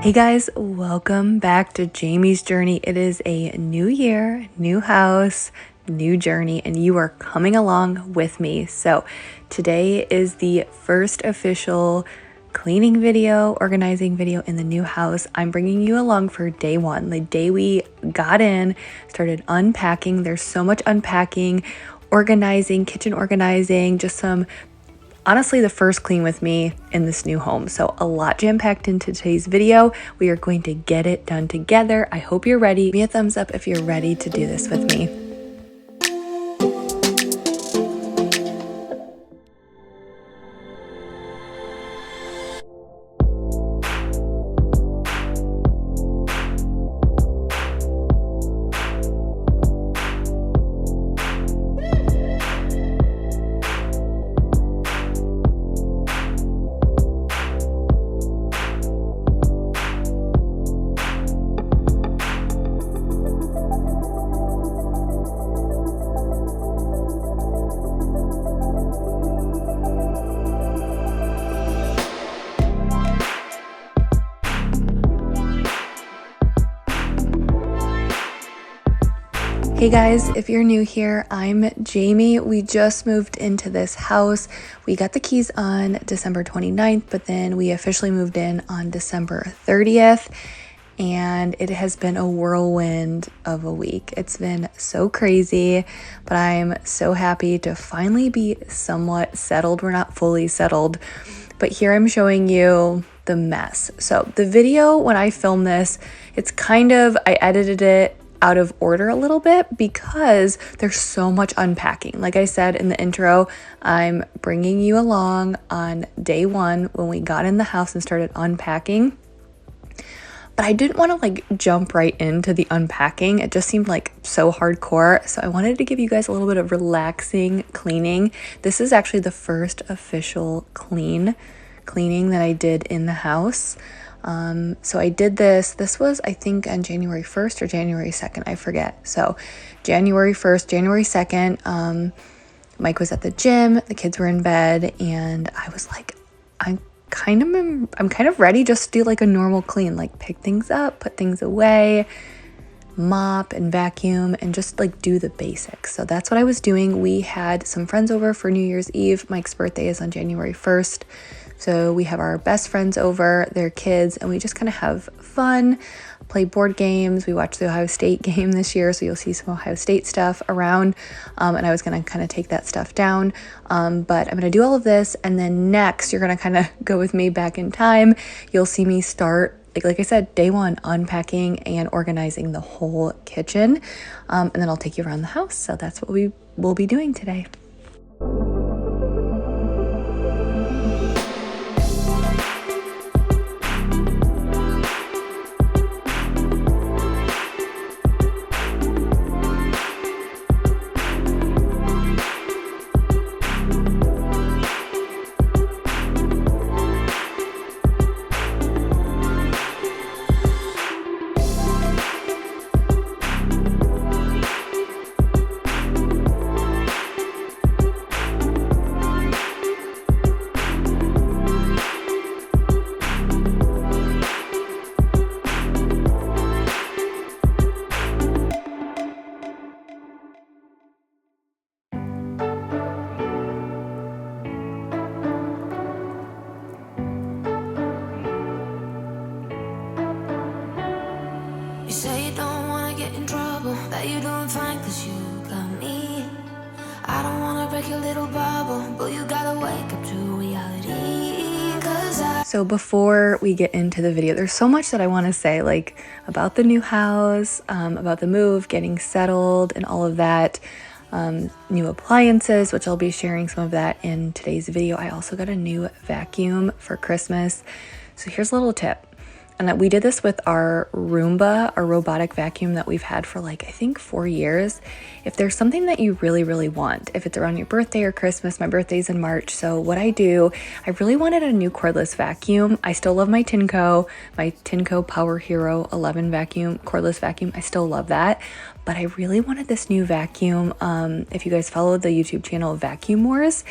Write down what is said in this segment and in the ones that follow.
Hey guys, welcome back to Jamie's Journey. It is a new year, new house, new journey, and you are coming along with me. So today is the first official cleaning video, organizing video in the new house. I'm bringing you along for day one, the day we got in, started unpacking. There's so much unpacking, organizing, kitchen organizing, just some honestly the first clean with me in this new home. So a lot jam-packed into today's video. We are going to get it done together. I hope you're ready. Give me a thumbs up if you're ready to do this with me. Hey guys, if you're new here, I'm Jamie. We just moved into this house. We got the keys on December 29th, but then we officially moved in on December 30th, and it has been a whirlwind of a week. It's been so crazy, but I'm so happy to finally be somewhat settled. We're not fully settled, but here I'm showing you the mess. So the video, when I filmed this, I edited it out of order a little bit because there's so much unpacking. Like I said in the intro, I'm bringing you along on day one when we got in the house and started unpacking. But I didn't want to jump right into the unpacking. It just seemed like so hardcore. So I wanted to give you guys a little bit of relaxing cleaning. This is actually the first official cleaning that I did in the house. So I did this was I think on January 1st or January 2nd, I forget. So January 1st, January 2nd, Mike was at the gym, the kids were in bed, and I was like, I'm kind of ready just to do like a normal clean, like pick things up, put things away, mop and vacuum, and just like do the basics. So that's what I was doing. We had some friends over for New Year's Eve. Mike's birthday is on January 1st. So we have our best friends over, their kids, and we just kind of have fun, play board games. We watched the Ohio State game this year, so you'll see some Ohio State stuff around, and I was going to kind of take that stuff down, but I'm going to do all of this, and then next, you're going to kind of go with me back in time. You'll see me start, like I said, day one, unpacking and organizing the whole kitchen, and then I'll take you around the house. So that's what we will be doing today. You say you don't wanna get in trouble, that you're doing fine cause you got me. I don't wanna break your little bubble, but you gotta wake up to reality. So before we get into the video, there's so much that I want to say, like about the new house, about the move, getting settled and all of that, new appliances, which I'll be sharing some of that in today's video. I also got a new vacuum for Christmas. So here's a little tip. And that we did this with our Roomba, our robotic vacuum that we've had for like, I think 4 years. If there's something that you really, really want, if it's around your birthday or Christmas, my birthday's in March. So what I do, I really wanted a new cordless vacuum. I still love my Tinco Power Hero 11 vacuum, cordless vacuum. I still love that. But I really wanted this new vacuum. If you guys follow the YouTube channel Vacuum Wars,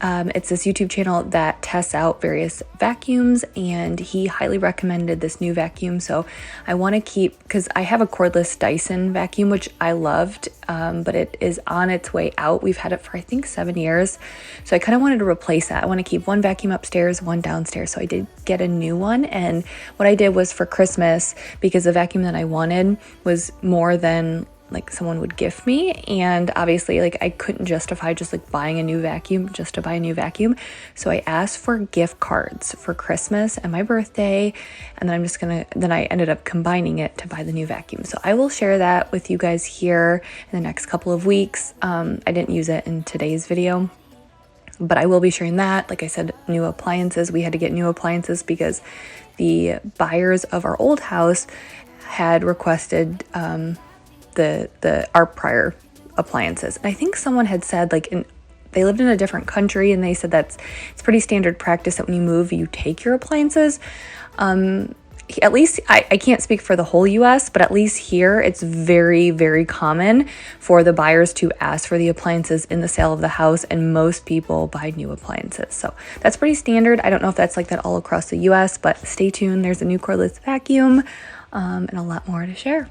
It's this YouTube channel that tests out various vacuums, and he highly recommended this new vacuum. So I want to keep, because I have a cordless Dyson vacuum, which I loved, but it is on its way out. We've had it for I think 7 years. So I kind of wanted to replace that. I want to keep one vacuum upstairs, one downstairs. So I did get a new one. And what I did was for Christmas, because the vacuum that I wanted was more than like someone would gift me, and obviously like I couldn't justify just like buying a new vacuum just to buy a new vacuum. So I asked for gift cards for Christmas and my birthday, and then I ended up combining it to buy the new vacuum. So I will share that with you guys here in the next couple of weeks. I didn't use it in today's video, but I will be sharing that. Like I said, new appliances. We had to get new appliances because the buyers of our old house had requested our prior appliances. And I think someone had said like they lived in a different country, and they said it's pretty standard practice that when you move, you take your appliances. At least I can't speak for the whole US, but at least here it's very, very common for the buyers to ask for the appliances in the sale of the house, and most people buy new appliances. So that's pretty standard. I don't know if that's like that all across the US, but stay tuned. There's a new cordless vacuum, and a lot more to share.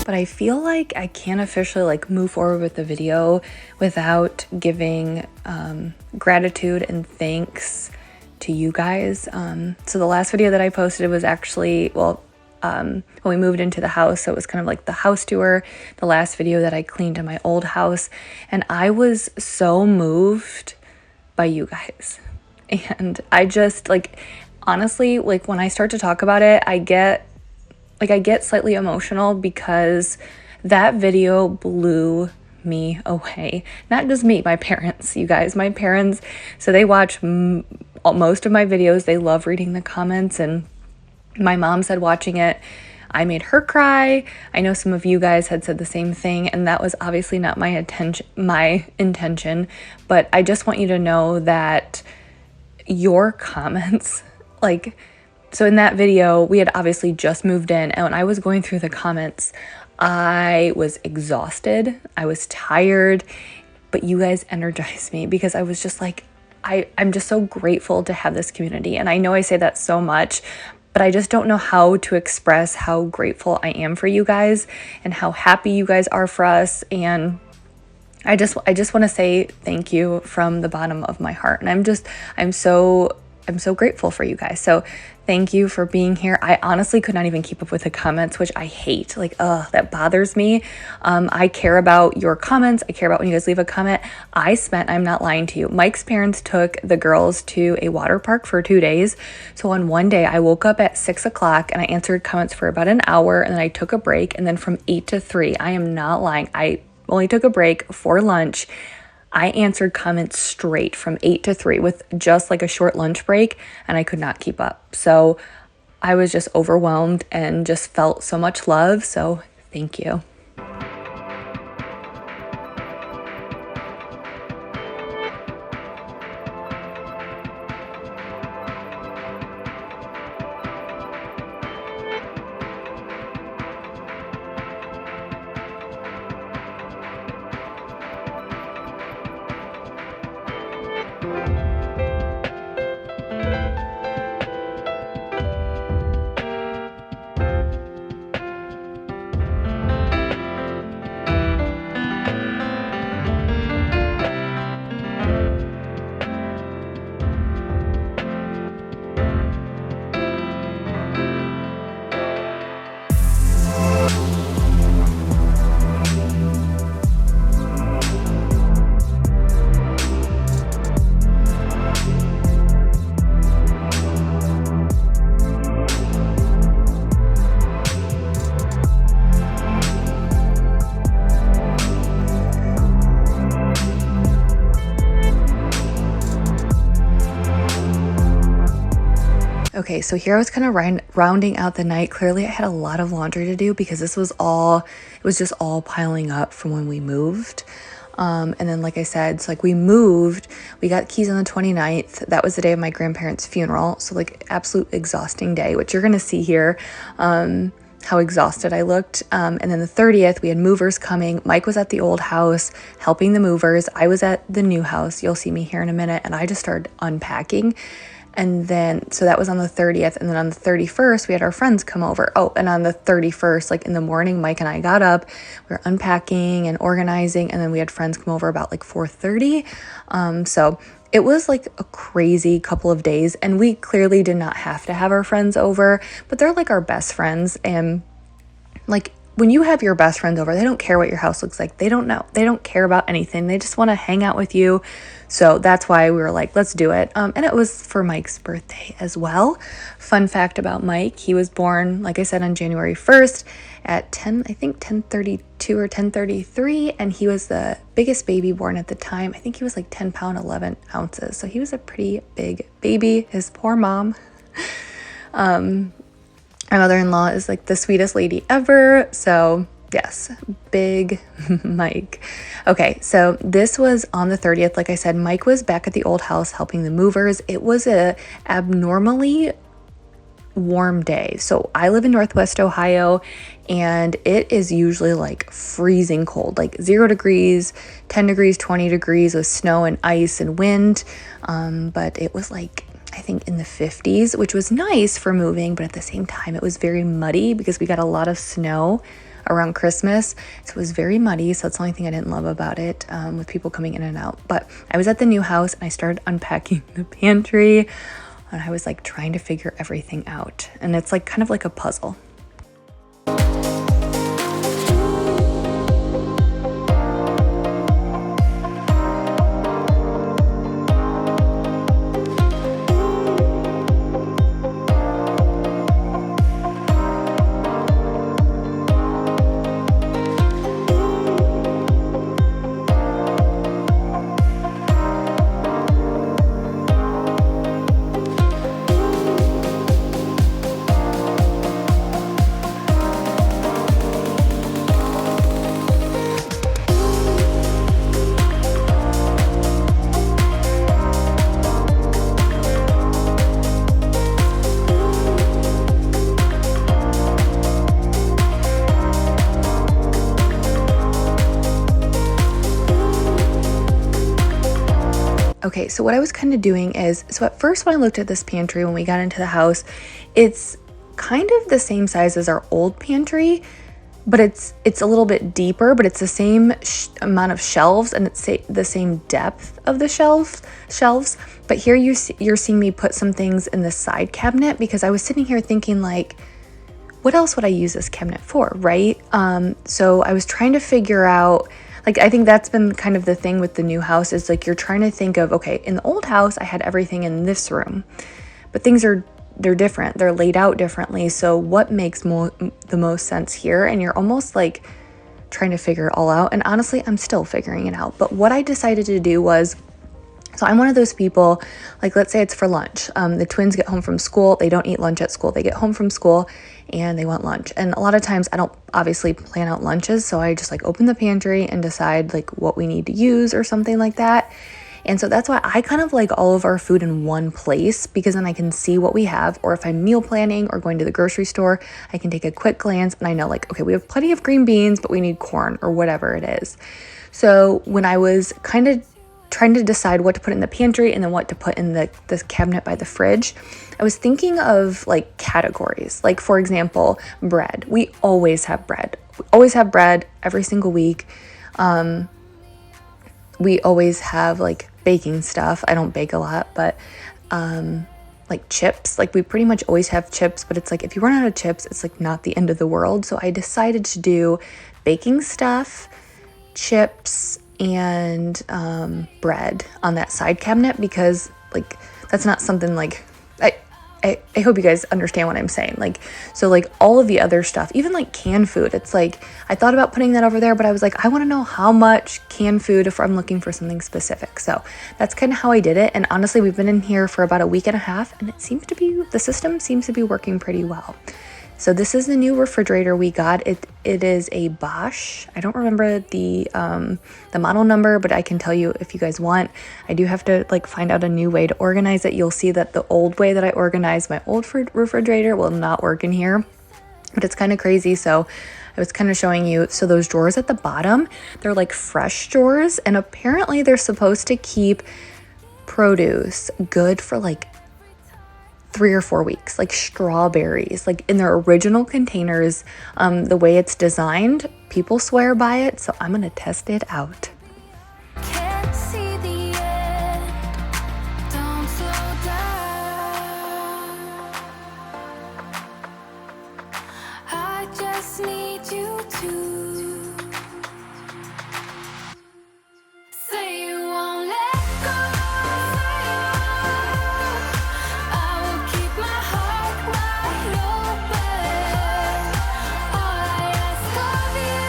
But I feel like I can't officially like move forward with the video without giving gratitude and thanks to you guys. So the last video that I posted was actually, when we moved into the house, so it was kind of like the house tour, the last video that I cleaned in my old house. And I was so moved by you guys. And I just like, honestly, like when I start to talk about it, I get slightly emotional, because that video blew me away. Not just me, my parents, you guys, my parents. So they watch most of my videos. They love reading the comments, and my mom said watching it, I made her cry. I know some of you guys had said the same thing, and that was obviously not my intention, but I just want you to know that your comments, so in that video, we had obviously just moved in, and when I was going through the comments, I was exhausted, I was tired, but you guys energized me, because I was just like, I'm just so grateful to have this community. And I know I say that so much, but I just don't know how to express how grateful I am for you guys and how happy you guys are for us. And I just want to say thank you from the bottom of my heart. And I'm so grateful for you guys. So thank you for being here. I honestly could not even keep up with the comments, which I hate. That bothers me. I care about your comments. I care about when you guys leave a comment. I'm not lying to you, Mike's parents took the girls to a water park for 2 days. So on one day, I woke up at 6 o'clock and I answered comments for about an hour, and then I took a break. And then from 8 to 3, I am not lying, I only took a break for lunch. I answered comments straight from 8 to 3 with just like a short lunch break, and I could not keep up. So I was just overwhelmed and just felt so much love. So thank you. Okay, so here I was kind of rounding out the night. Clearly I had a lot of laundry to do because it was just all piling up from when we moved. And then, like I said, so like we got keys on the 29th. That was the day of my grandparents' funeral. So like absolute exhausting day, which you're going to see here, how exhausted I looked. And then the 30th, we had movers coming. Mike was at the old house helping the movers. I was at the new house. You'll see me here in a minute. And I just started unpacking. And then, so that was on the 30th. And then on the 31st, we had our friends come over. Oh, and on the 31st, like in the morning, Mike and I got up, we were unpacking and organizing. And then we had friends come over about like 4:30. So it was like a crazy couple of days. And we clearly did not have to have our friends over, but they're like our best friends. And like, when you have your best friends over, they don't care what your house looks like. They don't know. They don't care about anything. They just want to hang out with you. So that's why we were like, let's do it. And it was for Mike's birthday as well. Fun fact about Mike, he was born, like I said, on January 1st at 10:32 or 10:33. And he was the biggest baby born at the time. I think he was like 10 pounds, 11 ounces. So he was a pretty big baby. His poor mom. My mother-in-law is like the sweetest lady ever. So yes, big Mike. Okay, so this was on the 30th. Like I said, Mike was back at the old house helping the movers. It was a abnormally warm day. So I live in Northwest Ohio and it is usually like freezing cold, like 0 degrees, 10 degrees, 20 degrees with snow and ice and wind. But it was like, I think in the 50s, which was nice for moving, but at the same time, it was very muddy because we got a lot of snow around Christmas. So it was very muddy. So that's the only thing I didn't love about it, with people coming in and out. But I was at the new house and I started unpacking the pantry and I was like trying to figure everything out. And it's like kind of like a puzzle. Okay, so what I was kind of doing is, so at first when I looked at this pantry when we got into the house, it's kind of the same size as our old pantry, but it's a little bit deeper, but it's the same amount of shelves and it's the same depth of the shelves. But here you're seeing me put some things in the side cabinet because I was sitting here thinking like, what else would I use this cabinet for, right? So I was trying to figure out, like, I think that's been kind of the thing with the new house is like, you're trying to think of, okay, in the old house, I had everything in this room, but they're different. They're laid out differently. So what makes the most sense here? And you're almost like trying to figure it all out. And honestly, I'm still figuring it out. But what I decided to do was, so I'm one of those people, like let's say it's for lunch. The twins get home from school. They don't eat lunch at school. They get home from school and they want lunch. And a lot of times I don't obviously plan out lunches. So I just like open the pantry and decide like what we need to use or something like that. And so that's why I kind of like all of our food in one place because then I can see what we have. Or if I'm meal planning or going to the grocery store, I can take a quick glance and I know like, okay, we have plenty of green beans, but we need corn or whatever it is. So when I was kind of trying to decide what to put in the pantry and then what to put in the cabinet by the fridge, I was thinking of like categories. Like for example, bread. We always have bread. We always have bread every single week. We always have like baking stuff. I don't bake a lot, but like chips. Like we pretty much always have chips, but it's like if you run out of chips, it's like not the end of the world. So I decided to do baking stuff, chips, and bread on that side cabinet because like that's not something like I hope you guys understand what I'm saying. Like, so like all of the other stuff, even like canned food, it's like, I thought about putting that over there, but I was like, I want to know how much canned food if I'm looking for something specific. So that's kind of how I did it. And honestly, we've been in here for about a week and a half, and the system seems to be working pretty well. So this is the new refrigerator we got. It is a Bosch. I don't remember the model number, but I can tell you if you guys want. I do have to like find out a new way to organize it. You'll see that the old way that I organized my old refrigerator will not work in here, but it's kind of crazy. So I was kind of showing you. So those drawers at the bottom, they're like fresh drawers, and apparently they're supposed to keep produce good for like 3 or 4 weeks, like strawberries, like in their original containers. The way it's designed, people swear by it, so I'm gonna test it out. Can't see the end. Don't slow down. I just need you to say you won't let go. I will keep my heart wide open. All I ask of you,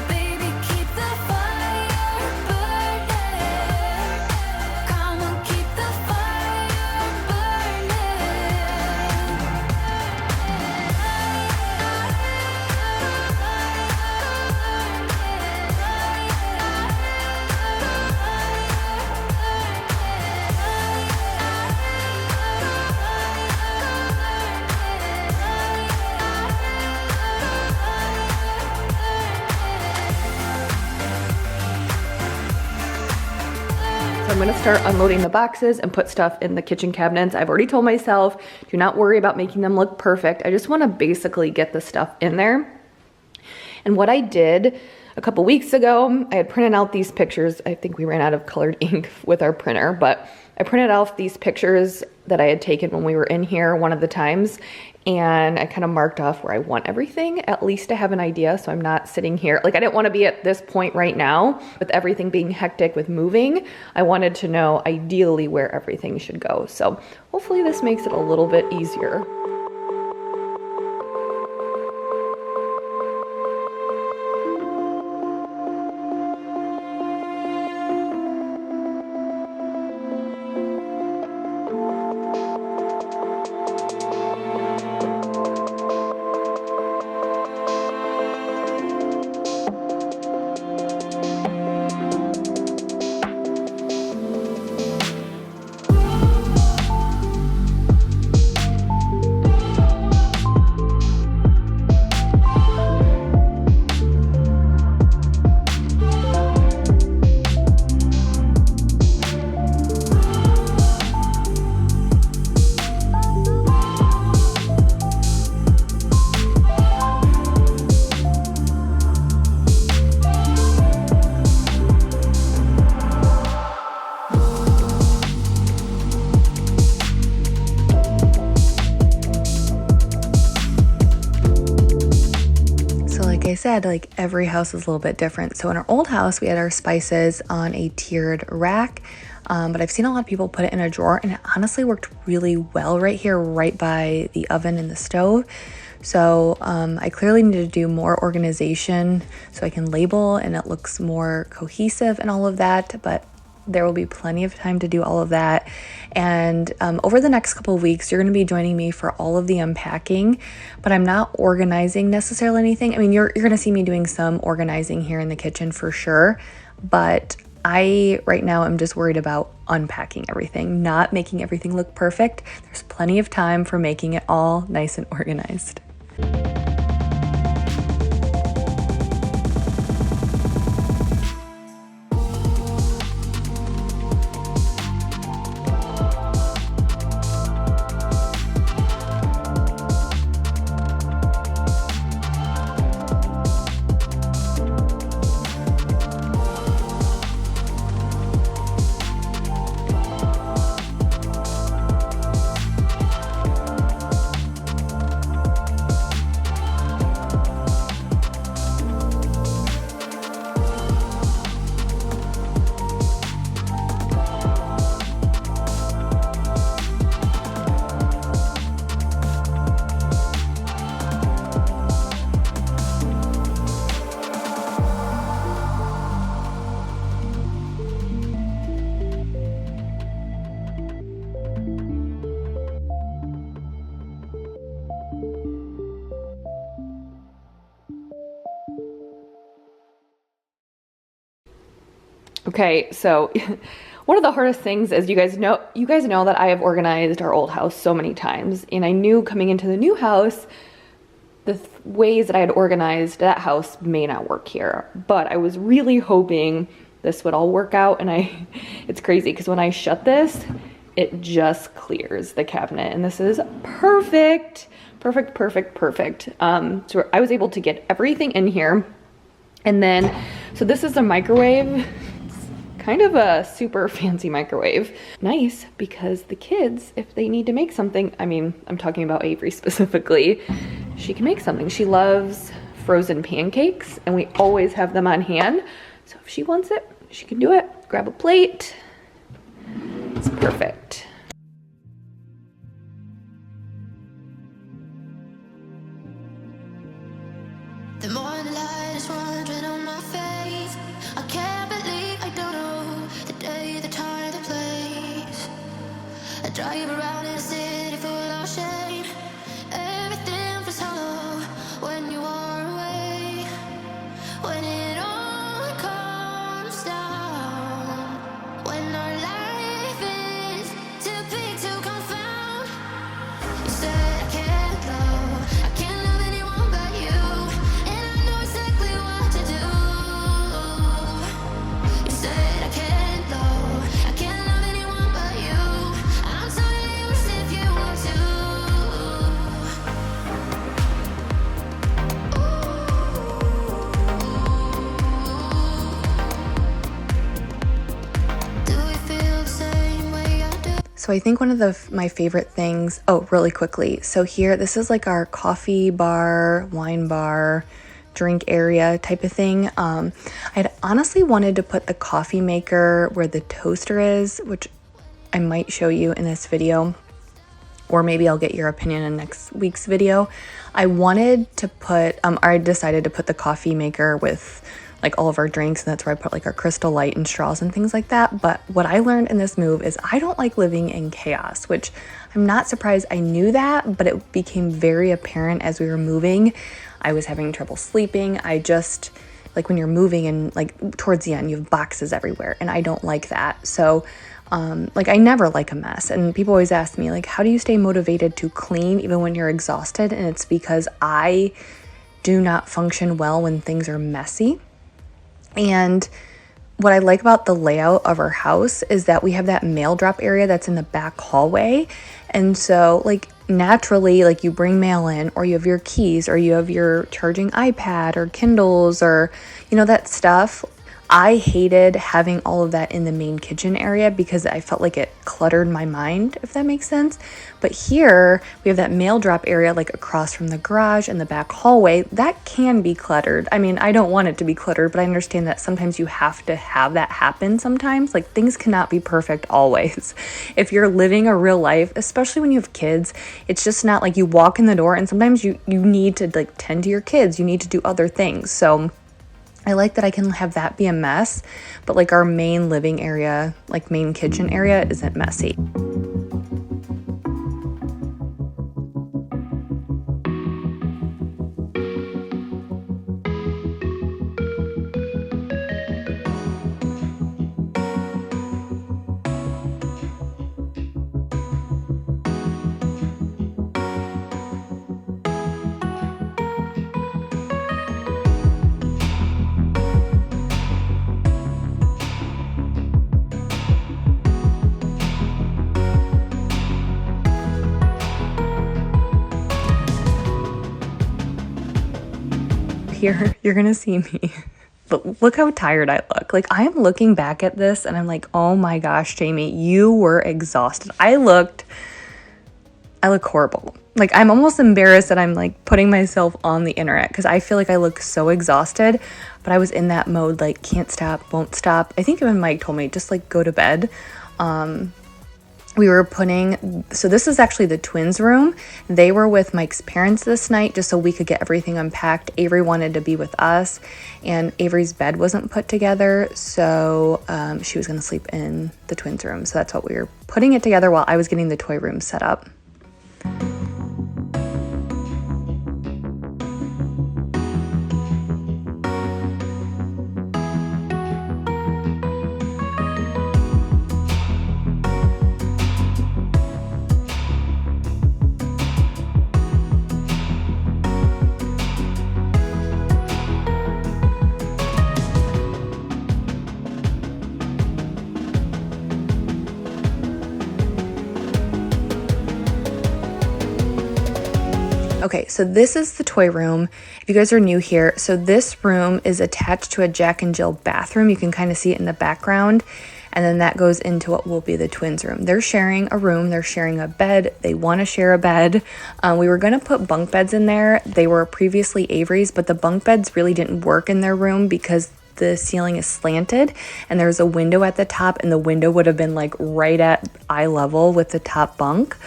baby, keep the fire burning. Come on, keep the fire burning. So I'm gonna start unloading the boxes and put stuff in the kitchen cabinets. I've already told myself, do not worry about making them look perfect. I just wanna basically get the stuff in there. And what I did a couple weeks ago, I had printed out these pictures. I think we ran out of colored ink with our printer, but I printed out these pictures that I had taken when we were in here one of the times, and I kind of marked off where I want everything, at least to have an idea, so I'm not sitting here. Like, I didn't want to be at this point right now with everything being hectic with moving. I wanted to know ideally where everything should go. So hopefully this makes it a little bit easier. Like I said, like every house is a little bit different. So in our old house, we had our spices on a tiered rack, but I've seen a lot of people put it in a drawer, and it honestly worked really well right here, right by the oven and the stove. So I clearly need to do more organization so I can label and it looks more cohesive and all of that, but there will be plenty of time to do all of that. And over the next couple of weeks, you're going to be joining me for all of the unpacking, but I'm not organizing necessarily anything. I mean, you're going to see me doing some organizing here in the kitchen for sure, but I right now am just worried about unpacking everything, not making everything look perfect. There's plenty of time for making it all nice and organized. Okay, so one of the hardest things is you guys know that I have organized our old house so many times, and I knew coming into the new house the ways that I had organized that house may not work here, but I was really hoping this would all work out. And it's crazy because when I shut this, it just clears the cabinet, and this is perfect. So I was able to get everything in here. And then, so this is a microwave. Kind of a super fancy microwave. Nice, because the kids, if they need to make something, I mean, I'm talking about Avery specifically, she can make something. She loves frozen pancakes, and we always have them on hand. So if she wants it, she can do it. Grab a plate. It's perfect. The morning light is wandering on my face. I can't believe I don't know the day, the time, the place. I drive around in a city full of shame. Everything feels hollow when you are away. When it all comes down. When our life is too big to confound. You said I can't love anyone but you. And I know exactly what to do. You said I can't love anyone but you. I'm telling you as if you want to. Do we feel the same way I do? So I think one of my favorite things, oh, really quickly. So here, this is like our coffee bar, wine bar, drink area type of thing. I'd honestly wanted to put the coffee maker where the toaster is, which I might show you in this video, or maybe I'll get your opinion in next week's video. I wanted to put, I decided to put the coffee maker with like all of our drinks, and that's where I put like our Crystal Light and straws and things like that. But what I learned in this move is I don't like living in chaos, which I'm not surprised I knew that, but it became very apparent as we were moving. I was having trouble sleeping. I just, like when you're moving and like towards the end, you have boxes everywhere, and I don't like that. So like I never like a mess, and people always ask me like, how do you stay motivated to clean even when you're exhausted? And it's because I do not function well when things are messy. And what I like about the layout of our house is that we have that mail drop area that's in the back hallway. And so like naturally, like you bring mail in, or you have your keys, or you have your charging iPad or Kindles, or, you know, that stuff. I hated having all of that in the main kitchen area because I felt like it cluttered my mind, if that makes sense. But here we have that mail drop area like across from the garage and the back hallway. That can be cluttered. I mean, I don't want it to be cluttered, but I understand that sometimes you have to have that happen sometimes. Like things cannot be perfect always. If you're living a real life, especially when you have kids, it's just not like you walk in the door and sometimes you need to like tend to your kids. You need to do other things. So I like that I can have that be a mess, but like our main living area, like main kitchen area, isn't messy. Here, you're gonna see me. Look how tired I look. Like I am looking back at this and I'm like, oh my gosh, Jamie, you were exhausted. I look horrible. Like I'm almost embarrassed that I'm like putting myself on the internet because I feel like I look so exhausted, but I was in that mode, like can't stop, won't stop. I think even Mike told me just like go to bed. We were so this is actually the twins' room. They were with Mike's parents this night just so we could get everything unpacked. Avery wanted to be with us, and Avery's bed wasn't put together, so she was going to sleep in the twins' room. So that's what we were putting it together while I was getting the toy room set up. Okay, so this is the toy room. If you guys are new here, so this room is attached to a Jack and Jill bathroom. You can kind of see it in the background. And then that goes into what will be the twins' room. They're sharing a room. They're sharing a bed. They want to share a bed. We were going to put bunk beds in there. They were previously Avery's, but the bunk beds really didn't work in their room because the ceiling is slanted and there's a window at the top, and the window would have been like right at eye level with the top bunk.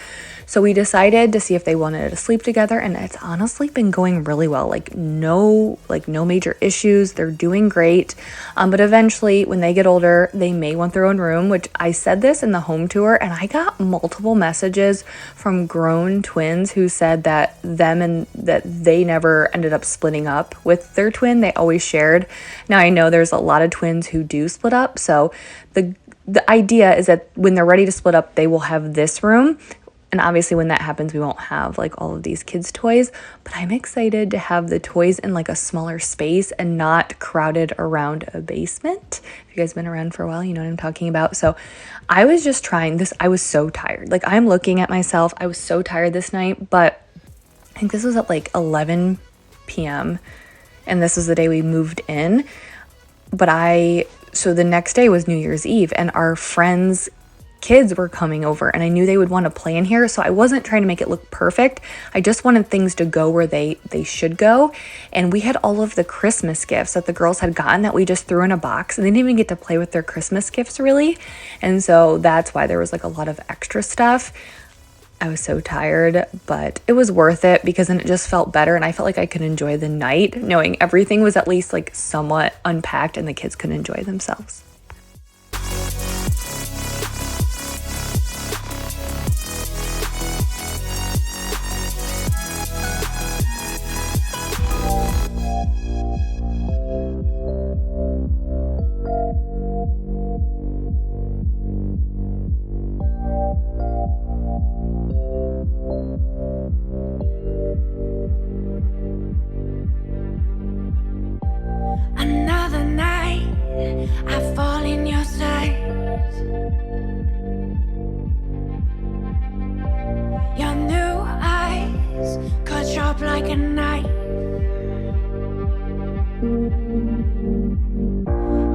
So we decided to see if they wanted to sleep together, and it's honestly been going really well. No major issues. They're doing great. But eventually when they get older, they may want their own room, which I said this in the home tour, and I got multiple messages from grown twins who said that they never ended up splitting up with their twin. They always shared. Now I know there's a lot of twins who do split up. So the idea is that when they're ready to split up, they will have this room. And obviously when that happens, we won't have like all of these kids' toys, but I'm excited to have the toys in like a smaller space and not crowded around a basement. If you guys have been around for a while, you know what I'm talking about. So I was just trying this. I was so tired. Like, I'm looking at myself. I was so tired this night, but I think this was at like 11 p.m. and this was the day we moved in. So the next day was New Year's Eve, and our friends' kids were coming over, and I knew they would want to play in here, so I wasn't trying to make it look perfect. I just wanted things to go where they should go. And we had all of the Christmas gifts that the girls had gotten that we just threw in a box, and they didn't even get to play with their Christmas gifts really. And so that's why there was like a lot of extra stuff. I was so tired, but it was worth it because then it just felt better, and I felt like I could enjoy the night knowing everything was at least like somewhat unpacked and the kids could enjoy themselves. Another night, I fall in your sight. Your new eyes cut sharp like a knife.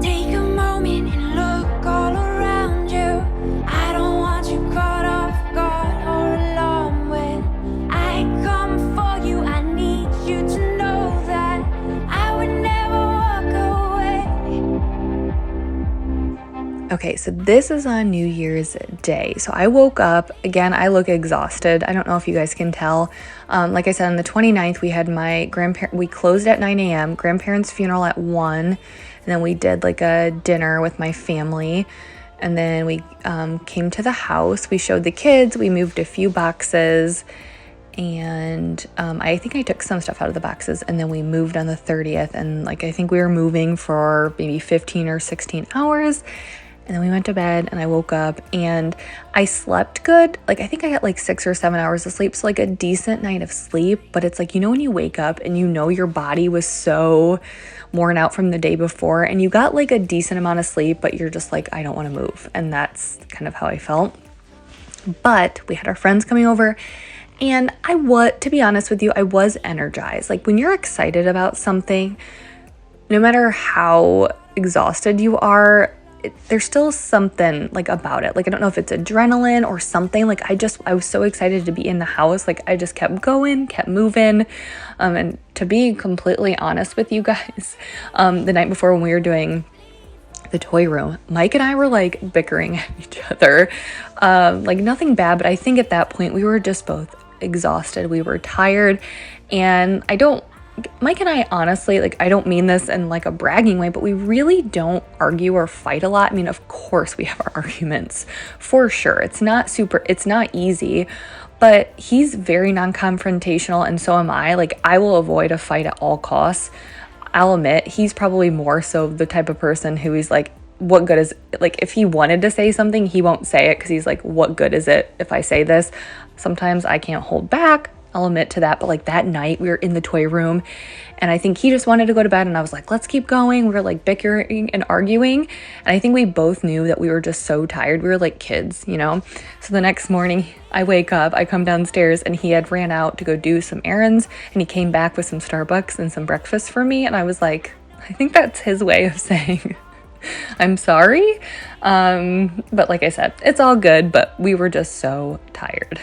Take a moment and look all around you. I don't want you caught off guard or alarmed when I come for you. I need you to know that I would never walk away. Okay, so this is on New Year's Day. So I woke up, again, I look exhausted. I don't know if you guys can tell. Like I said, on the 29th, we had we closed at 9 a.m., grandparents' funeral at 1, and then we did like a dinner with my family. And then we came to the house, we showed the kids, we moved a few boxes, and I think I took some stuff out of the boxes, and then we moved on the 30th, and like I think we were moving for maybe 15 or 16 hours. And then we went to bed, and I woke up and I slept good. Like, I think I got like 6 or 7 hours of sleep. So like a decent night of sleep. But it's like, you know, when you wake up and you know your body was so worn out from the day before, and you got like a decent amount of sleep, but you're just like, I don't want to move. And that's kind of how I felt. But we had our friends coming over, and to be honest with you, I was energized. Like, when you're excited about something, no matter how exhausted you are, there's still something like about it. Like, I don't know if it's adrenaline or something. Like, I was so excited to be in the house. Like, I just kept going, kept moving. And to be completely honest with you guys, the night before when we were doing the toy room, Mike and I were like bickering at each other. Like, nothing bad, but I think at that point we were just both exhausted. We were tired, and Mike and I, honestly, like, I don't mean this in like a bragging way, but we really don't argue or fight a lot. I mean, of course we have our arguments, for sure. It's not easy, but he's very non-confrontational, and so am I. Like, I will avoid a fight at all costs. I'll admit, he's probably more so the type of person who is like, what good is, like, if he wanted to say something, he won't say it because he's like, what good is it if I say this? Sometimes I can't hold back. I'll admit to that. But like that night we were in the toy room and I think he just wanted to go to bed and I was like, let's keep going. We were like bickering and arguing. And I think we both knew that we were just so tired. We were like kids, you know? So the next morning I wake up, I come downstairs and he had ran out to go do some errands and he came back with some Starbucks and some breakfast for me. And I was like, I think that's his way of saying I'm sorry. But like I said, it's all good, but we were just so tired.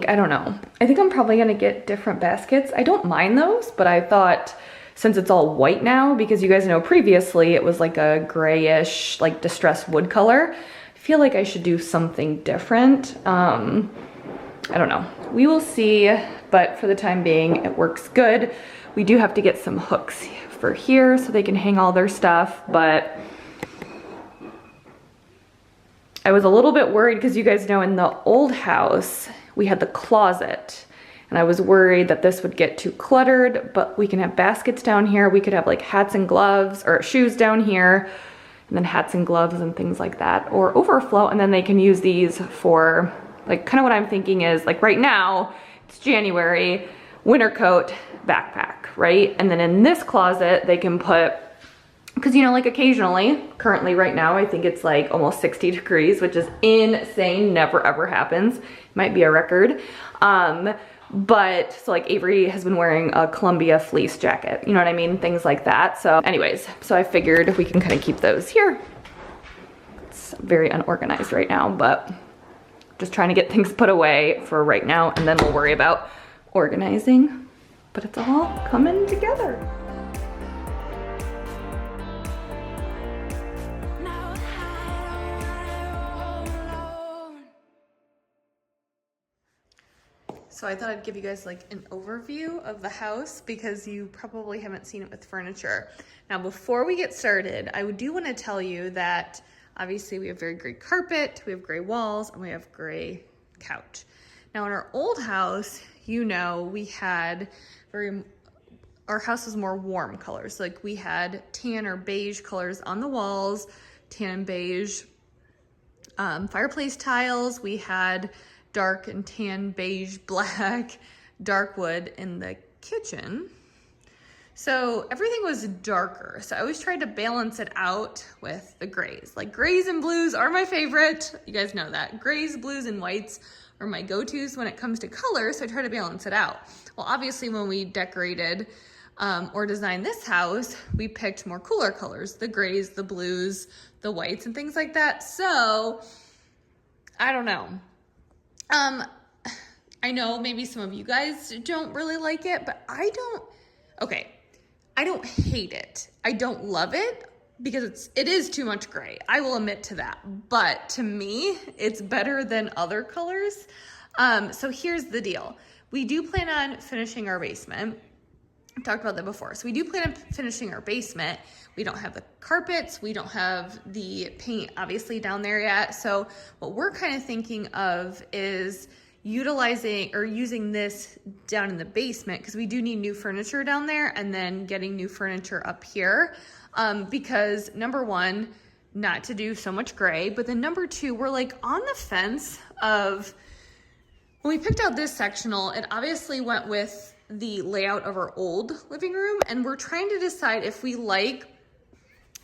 I don't know. I think I'm probably gonna get different baskets. I don't mind those, but I thought since it's all white now, because you guys know previously it was like a grayish, like distressed wood color, I feel like I should do something different. I don't know. We will see, but for the time being, it works good. We do have to get some hooks for here so they can hang all their stuff, but I was a little bit worried because you guys know in the old house, we had the closet and I was worried that this would get too cluttered, but we can have baskets down here. We could have like hats and gloves or shoes down here and then hats and gloves and things like that, or overflow. And then they can use these for like, kind of what I'm thinking is like right now it's January, winter coat, backpack, right? And then in this closet, they can put, because you know, like occasionally, currently right now, I think it's like almost 60 degrees, which is insane, never ever happens. Might be a record. But so like Avery has been wearing a Columbia fleece jacket, you know what I mean? Things like that. So anyways, so I figured we can kind of keep those here. It's very unorganized right now, but just trying to get things put away for right now, and then we'll worry about organizing, but it's all coming together. So I thought I'd give you guys like an overview of the house because you probably haven't seen it with furniture. Now, before we get started, I do want to tell you that obviously we have very gray carpet, we have gray walls, and we have gray couch. Now in our old house, you know, we had our house was more warm colors. Like we had tan or beige colors on the walls, tan and beige fireplace tiles. We had dark and tan, beige, black, dark wood in the kitchen. So everything was darker. So I always tried to balance it out with the grays. Like grays and blues are my favorite. You guys know that. Grays, blues, and whites are my go-tos when it comes to color. So I try to balance it out. Well, obviously when we decorated or designed this house, we picked more cooler colors, the grays, the blues, the whites, and things like that. So I don't know. I know maybe some of you guys don't really like it, but I don't hate it. I don't love it because it is too much gray. I will admit to that. But to me, it's better than other colors. So here's the deal. We do plan on finishing our basement. I've talked about that before. So we do plan on finishing our basement. We don't have the carpets. We don't have the paint obviously down there yet. So what we're kind of thinking of is utilizing or using this down in the basement because we do need new furniture down there, and then getting new furniture up here. Because number one, not to do so much gray, but then number two, we're like on the fence of, when we picked out this sectional, it obviously went with the layout of our old living room, and we're trying to decide if we like,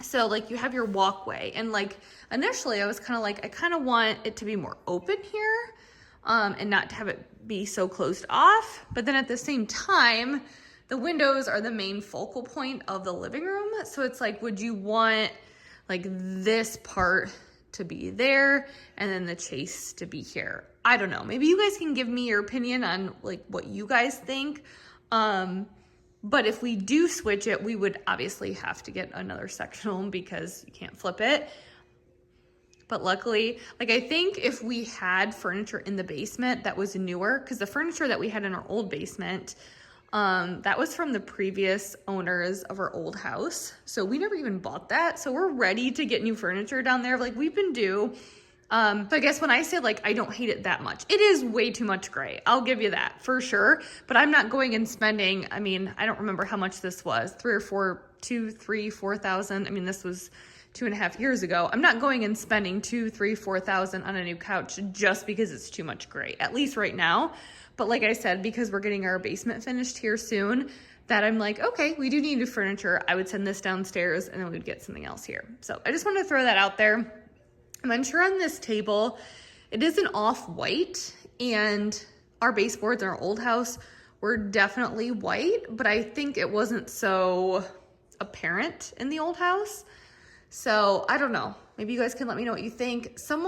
so like you have your walkway, and like initially I was kind of like, I kind of want it to be more open here. and not to have it be so closed off. But then at the same time, the windows are the main focal point of the living room. So it's like, would you want like this part to be there and then the chase to be here? I don't know. Maybe you guys can give me your opinion on like what you guys think. But if we do switch it, we would obviously have to get another sectional because you can't flip it. But luckily, like I think if we had furniture in the basement that was newer, because the furniture that we had in our old basement, that was from the previous owners of our old house. So we never even bought that. So we're ready to get new furniture down there. Like we've been due. But I guess when I say like, I don't hate it that much, it is way too much gray. I'll give you that for sure. But I'm not going and spending, I mean, I don't remember how much this was, 4,000. I mean, this was 2.5 years ago. I'm not going and spending 4,000 on a new couch just because it's too much gray, at least right now. But like I said, because we're getting our basement finished here soon, that I'm like, okay, we do need new furniture. I would send this downstairs and then we'd get something else here. So I just wanted to throw that out there. I'm unsure on this table. It is an off-white, and our baseboards in our old house were definitely white, but I think it wasn't so apparent in the old house. So I don't know. Maybe you guys can let me know what you think. Some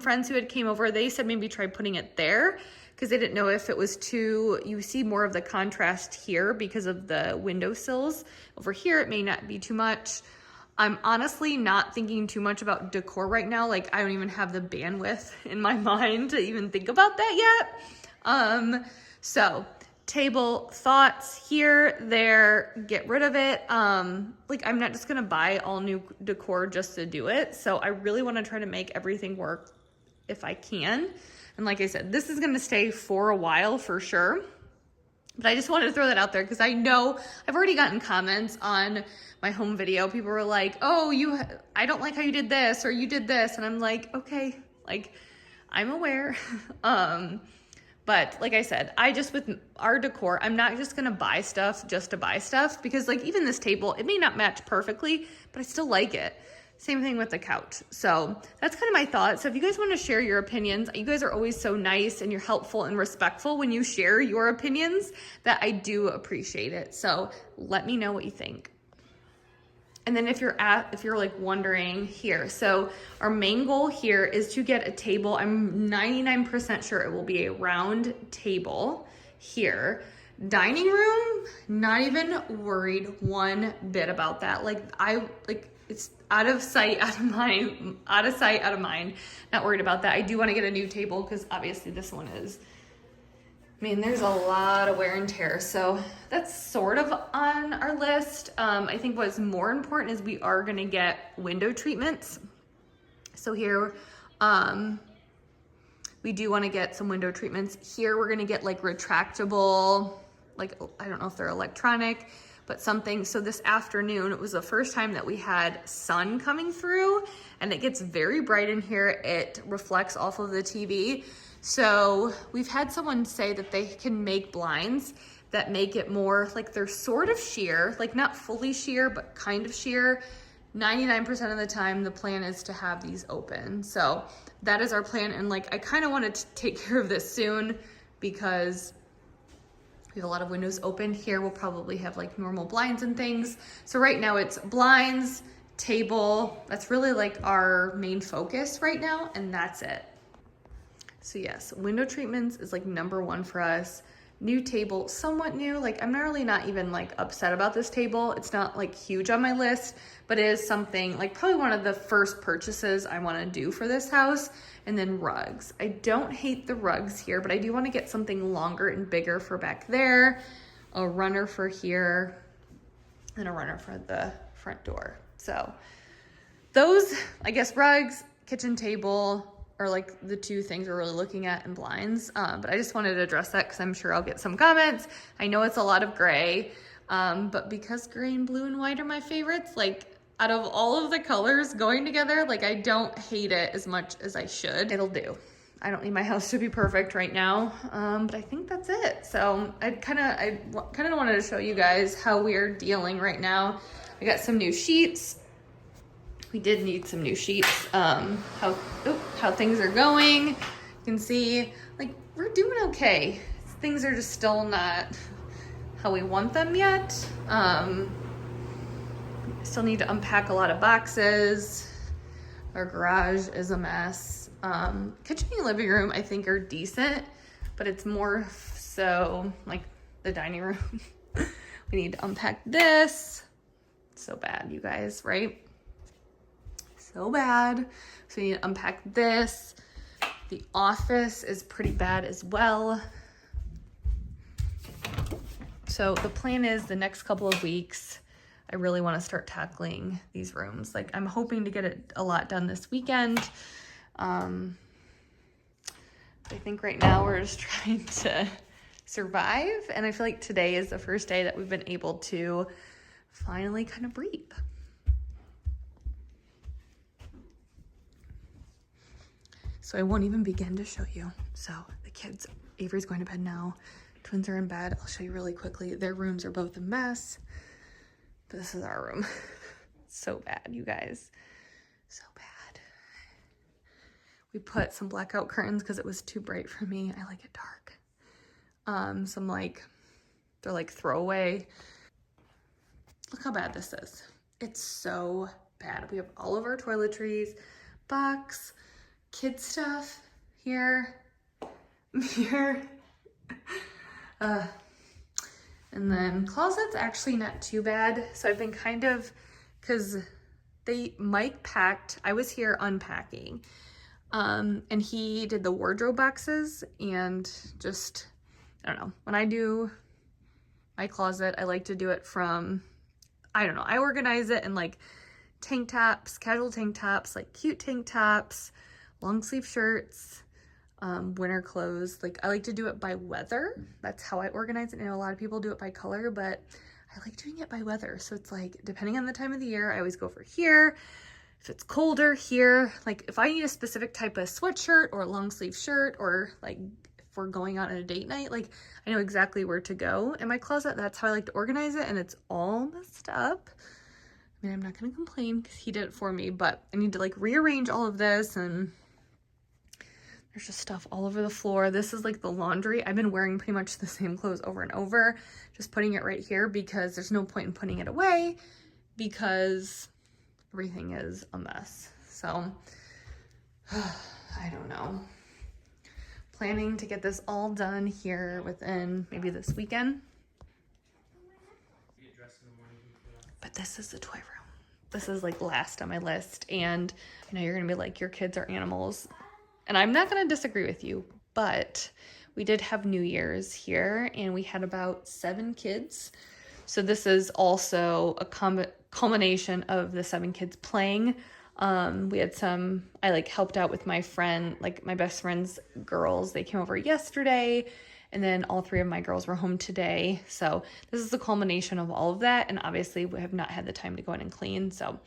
friends who had came over, they said maybe try putting it there because they didn't know if it was too, you see more of the contrast here because of the windowsills. Over here, it may not be too much. I'm honestly not thinking too much about decor right now. Like I don't even have the bandwidth in my mind to even think about that yet. So table thoughts here, there, get rid of it. Like I'm not just gonna buy all new decor just to do it. So I really wanna try to make everything work if I can. And like I said, this is gonna stay for a while for sure. But I just wanted to throw that out there because I know I've already gotten comments on my home video. People were like, oh, I don't like how you did this or you did this. And I'm like, okay, like I'm aware. But like I said, with our decor, I'm not just gonna buy stuff just to buy stuff because like even this table, it may not match perfectly, but I still like it. Same thing with the couch. So that's kind of my thoughts. So if you guys want to share your opinions, you guys are always so nice and you're helpful and respectful when you share your opinions that I do appreciate it. So let me know what you think. And then if you're like wondering here, so our main goal here is to get a table. I'm 99% sure it will be a round table here. Dining room, not even worried one bit about that. It's out of sight, out of mind, out of sight, out of mind. Not worried about that. I do want to get a new table because obviously this one is, I mean, there's a lot of wear and tear. So that's sort of on our list. I think what's more important is we are going to get window treatments. So here, we do want to get some window treatments. Here we're going to get like retractable, like, I don't know if they're electronic, but something. So this afternoon, it was the first time that we had sun coming through and it gets very bright in here. It reflects off of the TV. So we've had someone say that they can make blinds that make it more like they're sort of sheer, like not fully sheer, but kind of sheer. 99% of the time, the plan is to have these open. So that is our plan. And like, I kind of want to take care of this soon because we have a lot of windows open. Here we'll probably have like normal blinds and things. So right now it's blinds, table. That's really like our main focus right now. And that's it. So yes, window treatments is like number one for us. New table, somewhat new. Like I'm really not even like upset about this table. It's not like huge on my list, but it is something like probably one of the first purchases I want to do for this house. And then rugs. I don't hate the rugs here, but I do want to get something longer and bigger for back there. A runner for here and a runner for the front door. So those, I guess, rugs, kitchen table, are like the two things we're really looking at in blinds. But I just wanted to address that because I'm sure I'll get some comments. I know it's a lot of gray, but because gray and blue and white are my favorites, like out of all of the colors going together, like I don't hate it as much as I should. It'll do. I don't need my house to be perfect right now, but I think that's it. So I kind of wanted to show you guys how we're dealing right now. I got some new sheets. We did need some new sheets. How things are going. You can see, like, we're doing okay. Things are just still not how we want them yet. Still need to unpack a lot of boxes. Our garage is a mess. Kitchen and living room, I think, are decent, but it's more so like the dining room. We need to unpack this. So bad, you guys, right? So bad. So we need to unpack this. The office is pretty bad as well. So the plan is the next couple of weeks, I really want to start tackling these rooms. Like, I'm hoping to get it a lot done this weekend. I think right now we're just trying to survive. And I feel like today is the first day that we've been able to finally kind of breathe. So I won't even begin to show you. So the kids, Avery's going to bed now. Twins are in bed. I'll show you really quickly. Their rooms are both a mess. But this is our room. So bad, you guys. So bad. We put some blackout curtains because it was too bright for me. I like it dark. Some like, they're like throwaway. Look how bad this is. It's so bad. We have all of our toiletries, box, kid stuff here, here. And then closet's actually not too bad. So I've been kind of, cause Mike packed, I was here unpacking. And he did the wardrobe boxes and just, I don't know, when I do my closet, I like to do it from, I don't know, I organize it in like tank tops, casual tank tops, like cute tank tops, long sleeve shirts, winter clothes. Like, I like to do it by weather. That's how I organize it. I know a lot of people do it by color, but I like doing it by weather. So it's like, depending on the time of the year, I always go for here. If it's colder, here. Like, if I need a specific type of sweatshirt or long sleeve shirt, or like if we're going out on a date night, like, I know exactly where to go in my closet. That's how I like to organize it, and it's all messed up. I mean, I'm not gonna complain because he did it for me, but I need to like rearrange all of this, and there's just stuff all over the floor. This is like the laundry. I've been wearing pretty much the same clothes over and over, just putting it right here because there's no point in putting it away because everything is a mess. So I don't know. Planning to get this all done here within maybe this weekend. But this is the toy room. This is like last on my list. And I know you're gonna be like, your kids are animals. And I'm not gonna disagree with you, but we did have New Year's here and we had about 7 kids. So this is also a culmination of the 7 kids playing. We had I like helped out with my friend, like my best friend's girls. They came over yesterday, and then all 3 of my girls were home today. So this is the culmination of all of that. And obviously we have not had the time to go in and clean. So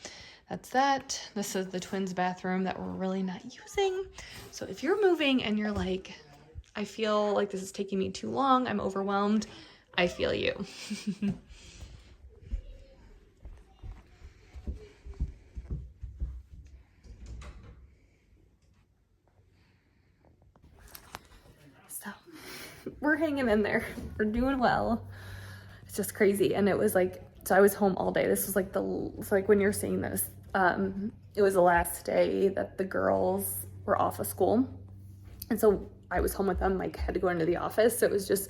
that's that. This is the twins' bathroom that we're really not using. So if you're moving and you're like, I feel like this is taking me too long, I'm overwhelmed, I feel you. So we're hanging in there. We're doing well. It's just crazy. And it was like, so I was home all day. This was like so like when you're seeing this, it was the last day that the girls were off of school. And so I was home with them, like had to go into the office. So it was just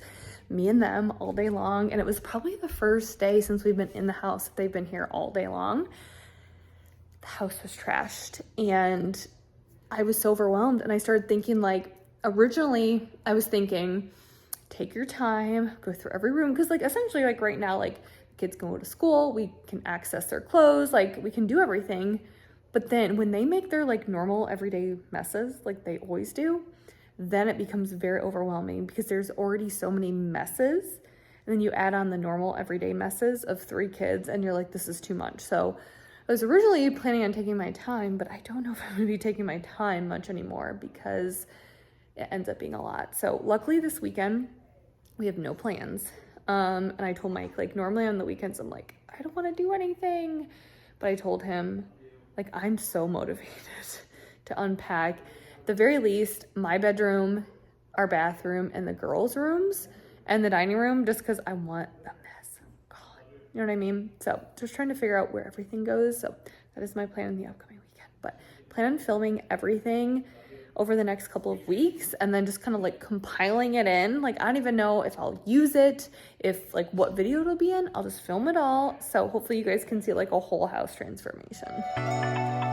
me and them all day long. And it was probably the first day since we've been in the house that they've been here all day long. The house was trashed and I was so overwhelmed. And I started thinking, like, originally I was thinking, take your time, go through every room. Cause like essentially like right now, like kids can go to school, we can access their clothes, like we can do everything. But then when they make their like normal everyday messes, like they always do, then it becomes very overwhelming because there's already so many messes. And then you add on the normal everyday messes of 3 kids and you're like, this is too much. So I was originally planning on taking my time, but I don't know if I'm gonna be taking my time much anymore because it ends up being a lot. So luckily this weekend, we have no plans. And I told Mike, like normally on the weekends, I'm like, I don't want to do anything. But I told him, like, I'm so motivated to unpack. the very least, my bedroom, our bathroom, and the girls' rooms, and the dining room, just because I want a mess gone. You know what I mean? So just trying to figure out where everything goes. So that is my plan in the upcoming weekend. But plan on filming everything over the next couple of weeks and then just kind of like compiling it in. Like, I don't even know if I'll use it, if like what video it'll be in. I'll just film it all. So hopefully you guys can see like a whole house transformation.